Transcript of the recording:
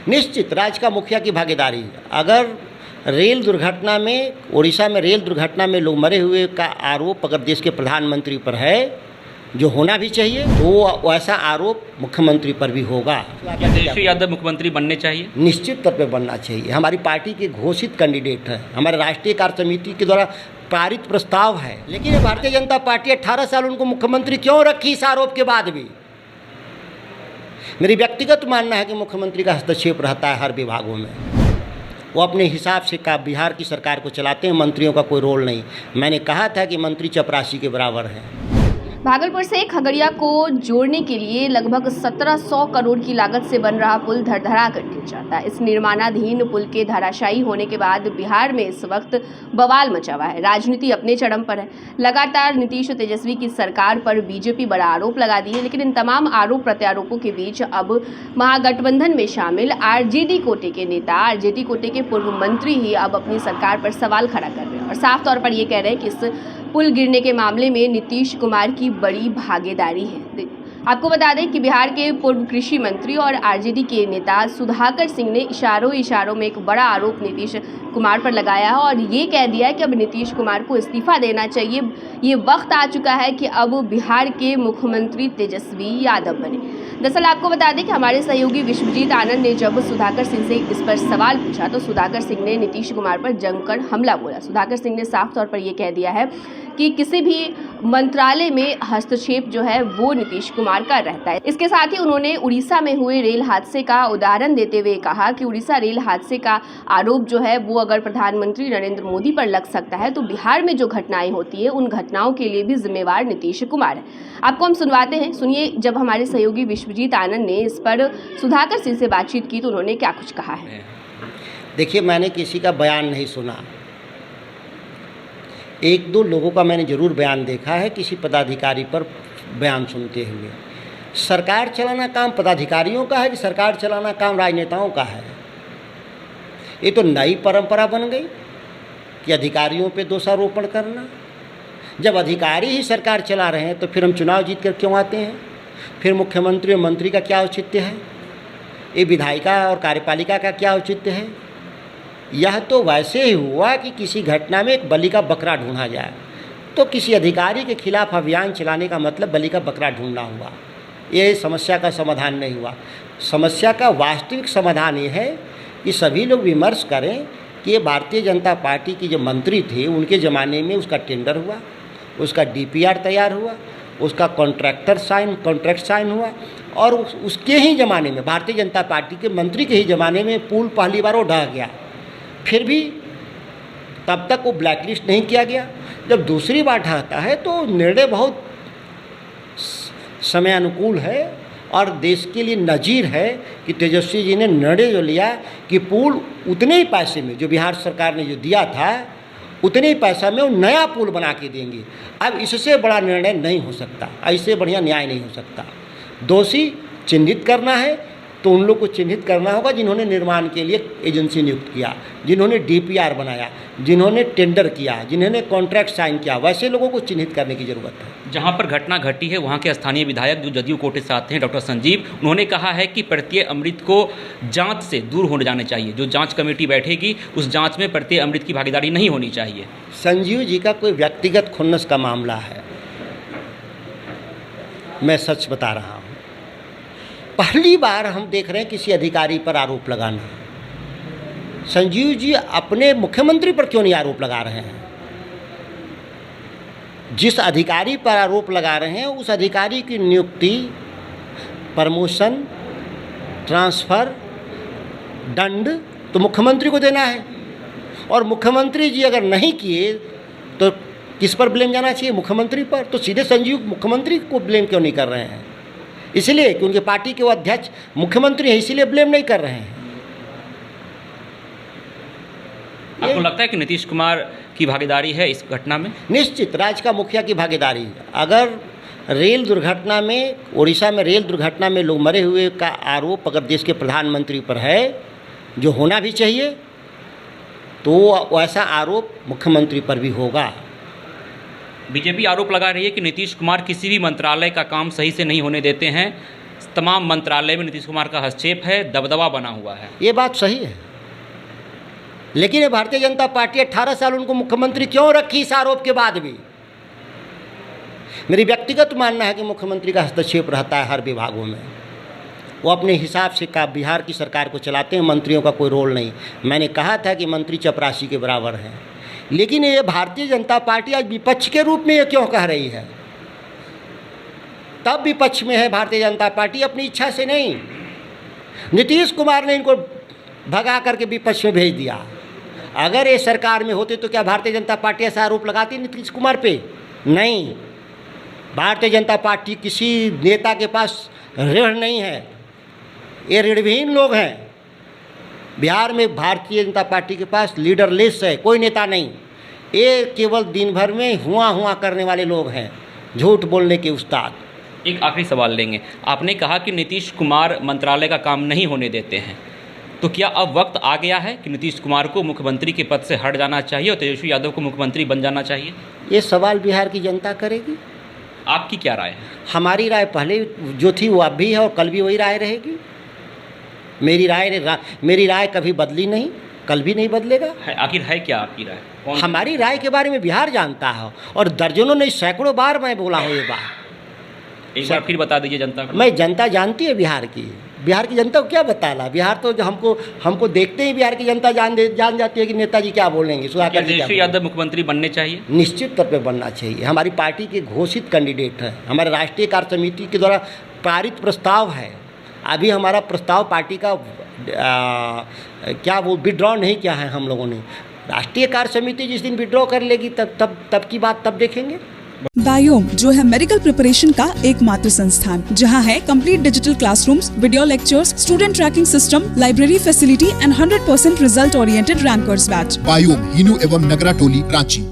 निश्चित राज्य का मुखिया की भागीदारी। अगर रेल दुर्घटना में, उड़ीसा में रेल दुर्घटना में लोग मरे हुए का आरोप अगर देश के प्रधानमंत्री पर है, जो होना भी चाहिए, तो वैसा आरोप मुख्यमंत्री पर भी होगा। तेजस्वी यादव मुख्यमंत्री बनने चाहिए? निश्चित तौर पे बनना चाहिए। हमारी पार्टी के घोषित कैंडिडेट है, हमारे राष्ट्रीय कार्य समिति के द्वारा पारित प्रस्ताव है। लेकिन भारतीय जनता पार्टी 18 साल उनको मुख्यमंत्री क्यों रखी इस आरोप के बाद भी? मेरी व्यक्तिगत मानना है कि मुख्यमंत्री का हस्तक्षेप रहता है हर विभागों में। वो अपने हिसाब से का बिहार की सरकार को चलाते हैं, मंत्रियों का कोई रोल नहीं। मैंने कहा था कि मंत्री चपरासी के बराबर हैं। भागलपुर से खगड़िया को जोड़ने के लिए लगभग 1700 करोड़ की लागत से बन रहा पुल धड़धड़ा कर गिर जाता है। इस निर्माणाधीन पुल के धराशायी होने के बाद बिहार में इस वक्त बवाल मचा हुआ है। राजनीति अपने चरम पर है। लगातार नीतीश तेजस्वी की सरकार पर बीजेपी बड़ा आरोप लगा दी है, लेकिन इन तमाम आरोप प्रत्यारोपों के बीच अब महागठबंधन में शामिल आरजेडी कोटे के नेता, आरजेडी कोटे के पूर्व मंत्री ही अब अपनी सरकार पर सवाल खड़ा कर रहे हैं और साफ तौर पर ये कह रहे हैं कि इस पुल गिरने के मामले में नीतीश कुमार की बड़ी भागीदारी है। आपको बता दें कि बिहार के पूर्व कृषि मंत्री और आरजेडी के नेता सुधाकर सिंह ने इशारों में एक बड़ा आरोप नीतीश कुमार पर लगाया है और ये कह दिया है कि अब नीतीश कुमार को इस्तीफा देना चाहिए। ये वक्त आ चुका है कि अब बिहार के मुख्यमंत्री तेजस्वी यादव बने। दरअसल आपको बता दें कि हमारे सहयोगी विश्वजीत आनंद ने जब सुधाकर सिंह से इस पर सवाल पूछा तो सुधाकर सिंह ने नीतीश कुमार पर जमकर हमला बोला। सुधाकर सिंह ने साफ तौर पर यह कह दिया है कि किसी भी मंत्रालय में हस्तक्षेप जो है वो नीतीश कुमार का रहता है। इसके साथ ही उन्होंने उड़ीसा में हुए रेल हादसे का उदाहरण देते हुए कहा कि उड़ीसा रेल हादसे का आरोप जो है वो अगर प्रधानमंत्री नरेंद्र मोदी पर लग सकता है तो बिहार में जो घटनाएं होती है उन घटनाओं के लिए भी जिम्मेवार नीतीश कुमार है। आपको हम सुनवाते हैं, सुनिए। जब हमारे सहयोगी विश्वजीत आनंद ने इस पर सुधाकर सिंह से बातचीत की तो उन्होंने क्या कुछ कहा है। देखिए, मैंने किसी का बयान नहीं सुना। एक दो लोगों का मैंने ज़रूर बयान देखा है, किसी पदाधिकारी पर बयान सुनते हुए। सरकार चलाना काम पदाधिकारियों का है कि सरकार चलाना काम राजनेताओं का है? ये तो नई परंपरा बन गई कि अधिकारियों पे दोषारोपण करना। जब अधिकारी ही सरकार चला रहे हैं तो फिर हम चुनाव जीत कर क्यों आते हैं? फिर मुख्यमंत्री और मंत्री का क्या औचित्य है? ये विधायिका और कार्यपालिका का क्या औचित्य है? यह तो वैसे ही हुआ कि किसी घटना में एक बलि का बकरा ढूंढा जाए, तो किसी अधिकारी के खिलाफ अभियान चलाने का मतलब बलि का बकरा ढूंढना हुआ। ये समस्या का समाधान नहीं हुआ। समस्या का वास्तविक समाधान ये है कि सभी लोग विमर्श करें कि ये भारतीय जनता पार्टी की जो मंत्री थे उनके ज़माने में उसका टेंडर हुआ, उसका डीपीआर तैयार हुआ, उसका कॉन्ट्रैक्ट साइन हुआ और उसके ही ज़माने में भारतीय जनता पार्टी के मंत्री के ही ज़माने में पुल पहली बार वो ढह गया। फिर भी तब तक वो ब्लैकलिस्ट नहीं किया गया। जब दूसरी बार ढहता है तो निर्णय बहुत समय अनुकूल है और देश के लिए नज़ीर है कि तेजस्वी जी ने निर्णय जो लिया कि पुल उतने ही पैसे में जो बिहार सरकार ने जो दिया था उतने ही पैसा में वो नया पुल बना के देंगे। अब इससे बड़ा निर्णय नहीं हो सकता, ऐसे बढ़िया न्याय नहीं हो सकता। दोषी चिन्हित करना है तो उन लोग को चिन्हित करना होगा जिन्होंने निर्माण के लिए एजेंसी नियुक्त किया, जिन्होंने डीपीआर बनाया, जिन्होंने टेंडर किया, जिन्होंने कॉन्ट्रैक्ट साइन किया, वैसे लोगों को चिन्हित करने की ज़रूरत है। जहां पर घटना घटी है वहां के स्थानीय विधायक जो जदयू कोटे से आते हैं, डॉक्टर संजीव, उन्होंने कहा है कि प्रत्यय अमृत को जांच से दूर होने जाना चाहिए। जो जांच कमेटी बैठेगी उस जांच में प्रत्यय अमृत की भागीदारी नहीं होनी चाहिए। संजीव जी का कोई व्यक्तिगत खुन्नस का मामला है, मैं सच बता रहा हूँ। पहली बार हम देख रहे हैं किसी अधिकारी पर आरोप लगाना। संजीव जी अपने मुख्यमंत्री पर क्यों नहीं आरोप लगा रहे हैं? जिस अधिकारी पर आरोप लगा रहे हैं उस अधिकारी की नियुक्ति, प्रमोशन, ट्रांसफ़र, दंड तो मुख्यमंत्री को देना है और मुख्यमंत्री जी अगर नहीं किए तो किस पर ब्लेम जाना चाहिए? मुख्यमंत्री पर। तो सीधे संजीव मुख्यमंत्री को ब्लेम क्यों नहीं कर रहे हैं? इसलिए कि उनके पार्टी के वो अध्यक्ष मुख्यमंत्री हैं, इसीलिए ब्लेम नहीं कर रहे हैं। आपको लगता है कि नीतीश कुमार की भागीदारी है इस घटना में? निश्चित राज्य का मुखिया की भागीदारी। अगर रेल दुर्घटना में, उड़ीसा में रेल दुर्घटना में लोग मरे हुए का आरोप अगर देश के प्रधानमंत्री पर है, जो होना भी चाहिए, तो वैसा आरोप मुख्यमंत्री पर भी होगा। बीजेपी आरोप लगा रही है कि नीतीश कुमार किसी भी मंत्रालय का काम सही से नहीं होने देते हैं। तमाम मंत्रालय में नीतीश कुमार का हस्तक्षेप है, दबदबा बना हुआ है। ये बात सही है, लेकिन ये भारतीय जनता पार्टी 18 साल उनको मुख्यमंत्री क्यों रखी इस आरोप के बाद भी? मेरी व्यक्तिगत मानना है कि मुख्यमंत्री का हस्तक्षेप रहता है हर विभागों में। वो अपने हिसाब से का बिहार की सरकार को चलाते हैं, मंत्रियों का कोई रोल नहीं। मैंने कहा था कि मंत्री चपरासी के बराबर हैं, लेकिन ये भारतीय जनता पार्टी आज विपक्ष के रूप में ये क्यों कह रही है? तब विपक्ष में है भारतीय जनता पार्टी, अपनी इच्छा से नहीं। नीतीश कुमार ने इनको भगा करके विपक्ष में भेज दिया। अगर ये सरकार में होते तो क्या भारतीय जनता पार्टी ऐसा आरोप लगाती नीतीश कुमार पे? नहीं। भारतीय जनता पार्टी किसी नेता के पास ऋण नहीं है, ये ऋणविहीन लोग हैं। बिहार में भारतीय जनता पार्टी के पास लीडरलेस है, कोई नेता नहीं। ये केवल दिन भर में हुआ करने वाले लोग हैं, झूठ बोलने के उस्ताद। एक आखिरी सवाल लेंगे। आपने कहा कि नीतीश कुमार मंत्रालय का काम नहीं होने देते हैं, तो क्या अब वक्त आ गया है कि नीतीश कुमार को मुख्यमंत्री के पद से हट जाना चाहिए और तेजस्वी यादव को मुख्यमंत्री बन जाना चाहिए? ये सवाल बिहार की जनता करेगी। आपकी क्या राय है? हमारी राय पहले जो थी वो अब भी है और कल भी वही राय रहेगी। मेरी राय कभी बदली नहीं, कल भी नहीं बदलेगा। आखिर है क्या आपकी राय? हमारी राय के बारे में बिहार जानता है और दर्जनों नहीं सैकड़ों बार मैं बोला हूँ ये बात। एक बार फिर बता दीजिए जनता को। मैं जनता जानती है बिहार की जनता को क्या बताना। बिहार तो जो हमको देखते ही बिहार की जनता जान जाती है कि नेताजी क्या बोलेंगे। सुधाकर जी तेजस्वी यादव मुख्यमंत्री बनने चाहिए? निश्चित तौर पे बनना चाहिए। हमारी पार्टी के घोषित कैंडिडेट है, हमारे राष्ट्रीय कार्य समिति के द्वारा पारित प्रस्ताव है। अभी हमारा प्रस्ताव पार्टी का क्या वो विड्रॉ नहीं किया है हम लोगों ने। राष्ट्रीय कार्य समिति जिस दिन विड्रॉ कर लेगी तब की बात तब देखेंगे। बायोम जो है मेडिकल प्रिपरेशन का एकमात्र संस्थान, जहां है complete digital classrooms, video lectures, student tracking system, library facility and 100% result oriented rankers batch. Biome, Hinoo एवं नगरा टोली, रांची।